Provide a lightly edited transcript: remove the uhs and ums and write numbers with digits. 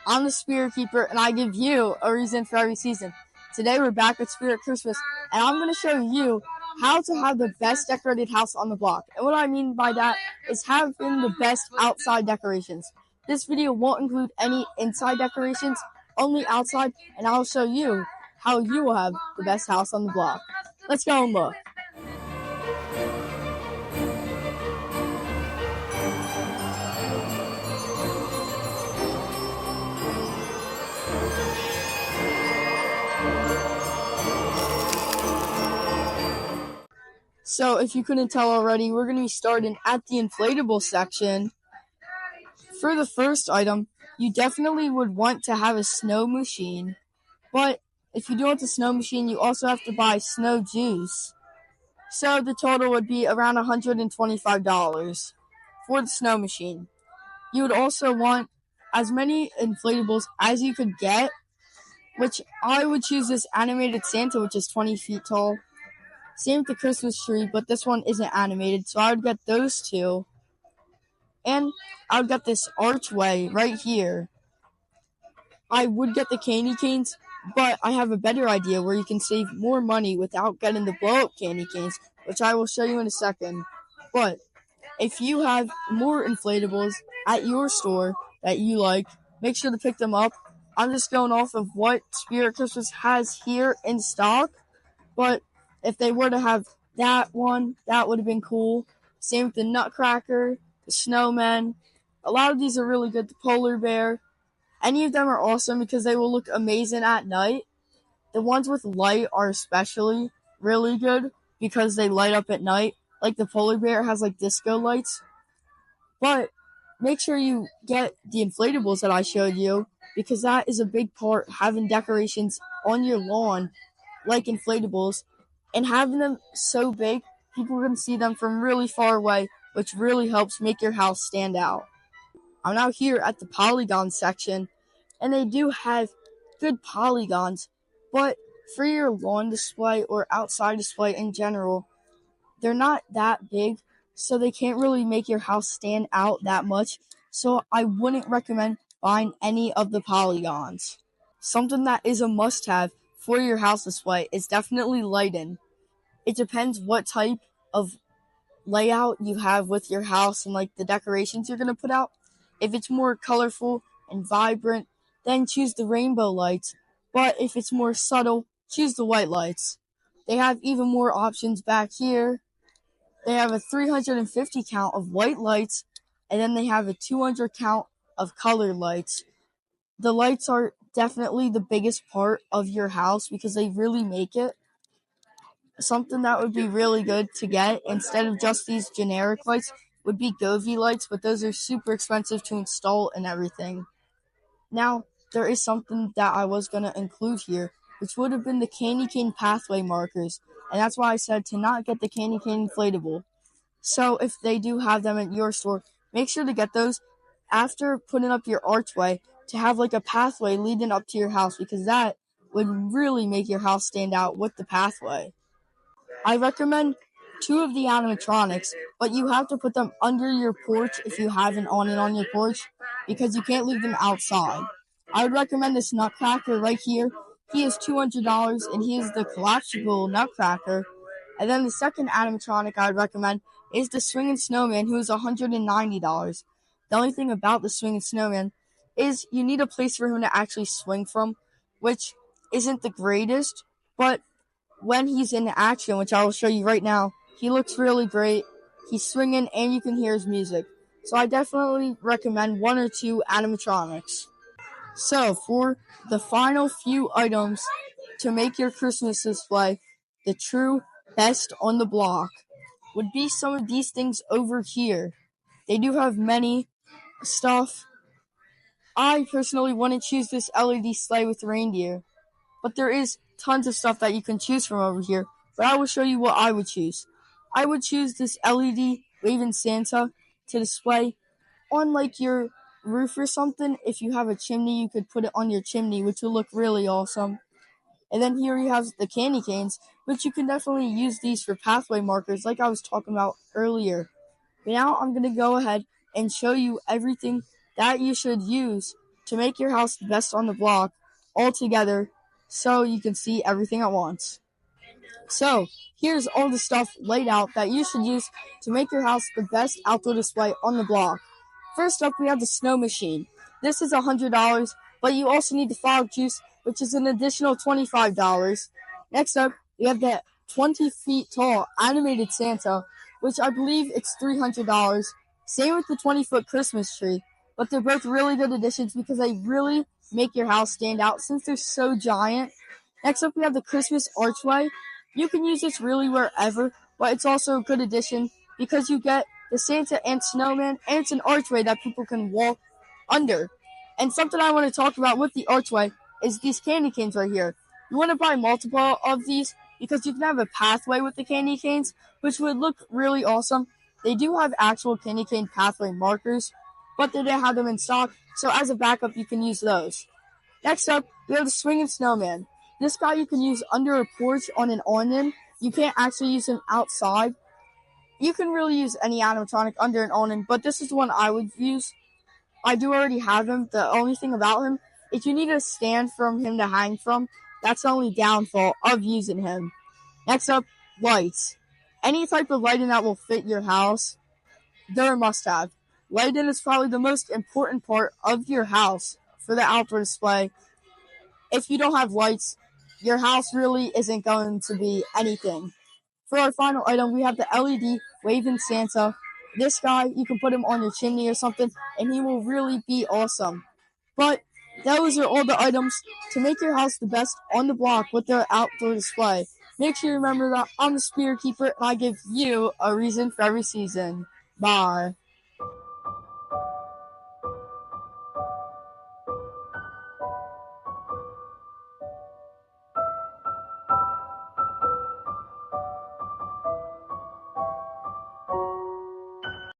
I'm the Spirit Keeper, and I give you a reason for every season. Today we're back with Spirit Christmas, and I'm going to show you how to have the best decorated house on the block. And what I mean by that is having the best outside decorations. This video won't include any inside decorations, only outside, and I'll show you how you will have the best house on the block. Let's go and look. So if you couldn't tell already, we're going to be starting at the inflatable section. For the first item, you definitely would want to have a snow machine, but if you do want the snow machine, you also have to buy snow juice. So the total would be around $125 for the snow machine. You would also want as many inflatables as you could get, which I would choose this animated Santa, which is 20 feet tall. Same with the Christmas tree, but this one isn't animated, so I would get those two. And I would get this archway right here. I would get the candy canes, but I have a better idea where you can save more money without getting the blow-up candy canes, which I will show you in a second. But if you have more inflatables at your store that you like, make sure to pick them up. I'm just going off of what Spirit Christmas has here in stock, but if they were to have that one, that would have been cool. Same with the Nutcracker, the Snowman. A lot of these are really good. The Polar Bear. Any of them are awesome because they will look amazing at night. The ones with light are especially really good because they light up at night. Like the Polar Bear has like disco lights. But make sure you get the inflatables that I showed you because that is a big part, having decorations on your lawn like inflatables. And having them so big, people can see them from really far away, which really helps make your house stand out. I'm now here at the polygon section, and they do have good polygons, but for your lawn display or outside display in general, they're not that big, so they can't really make your house stand out that much, so I wouldn't recommend buying any of the polygons. Something that is a must-have for your house display is definitely lighting. It depends what type of layout you have with your house and like the decorations you're going to put out. If it's more colorful and vibrant, then choose the rainbow lights. But if it's more subtle, choose the white lights. They have even more options back here. They have a 350 count of white lights, and then they have a 200 count of colored lights. The lights are definitely the biggest part of your house because they really make it. Something that would be really good to get instead of just these generic lights would be Govee lights, but those are super expensive to install and everything. Now, there is something that I was going to include here, which would have been the candy cane pathway markers, and that's why I said to not get the candy cane inflatable. So if they do have them at your store, make sure to get those after putting up your archway to have like a pathway leading up to your house, because that would really make your house stand out with the pathway. I recommend 2 of the animatronics, but you have to put them under your porch if you have an awning on your porch, because you can't leave them outside. I would recommend this Nutcracker right here. He is $200, and he is the collapsible Nutcracker. And then the second animatronic I would recommend is the Swinging Snowman, who is $190. The only thing about the Swinging Snowman is you need a place for him to actually swing from, which isn't the greatest, but when he's in action, which I will show you right now, he looks really great. He's swinging and you can hear his music. So I definitely recommend 1 or 2 animatronics. So for the final few items to make your Christmas display the true best on the block would be some of these things over here. They do have many stuff. I personally wouldn't choose this LED sleigh with reindeer, but there is tons of stuff that you can choose from over here, but I will show you what I would choose. I would choose this LED waving Santa to display on like your roof or something. If you have a chimney, you could put it on your chimney, which will look really awesome. And then here you have the candy canes, which you can definitely use these for pathway markers like I was talking about earlier. But now I'm going to go ahead and show you everything that you should use to make your house the best on the block all together so you can see everything at once. So, here's all the stuff laid out that you should use to make your house the best outdoor display on the block. First up, we have the snow machine. This is $100, but you also need the fog juice, which is an additional $25. Next up, we have the 20 feet tall animated Santa, which I believe it's $300. Same with the 20-foot Christmas tree, but they're both really good additions because they really make your house stand out since they're so giant. Next up, we have the Christmas archway. You can use this really wherever, but it's also a good addition because you get the Santa and snowman, and it's an archway that people can walk under. And something I want to talk about with the archway is these candy canes right here. You want to buy multiple of these because you can have a pathway with the candy canes, which would look really awesome. They do have actual candy cane pathway markers, but they didn't have them in stock, so as a backup, you can use those. Next up, we have the swinging snowman. This guy you can use under a porch on an awning. You can't actually use him outside. You can really use any animatronic under an awning, but this is the one I would use. I do already have him. The only thing about him is you need a stand from him to hang from. That's the only downfall of using him. Next up, lights. Any type of lighting that will fit your house, they're a must-have. Lighting is probably the most important part of your house for the outdoor display. If you don't have lights, your house really isn't going to be anything. For our final item, we have the LED waving Santa. This guy, you can put him on your chimney or something, and he will really be awesome. But those are all the items to make your house the best on the block with their outdoor display. Make sure you remember that I'm the Spirit Keeper, and I give you a reason for every season. Bye.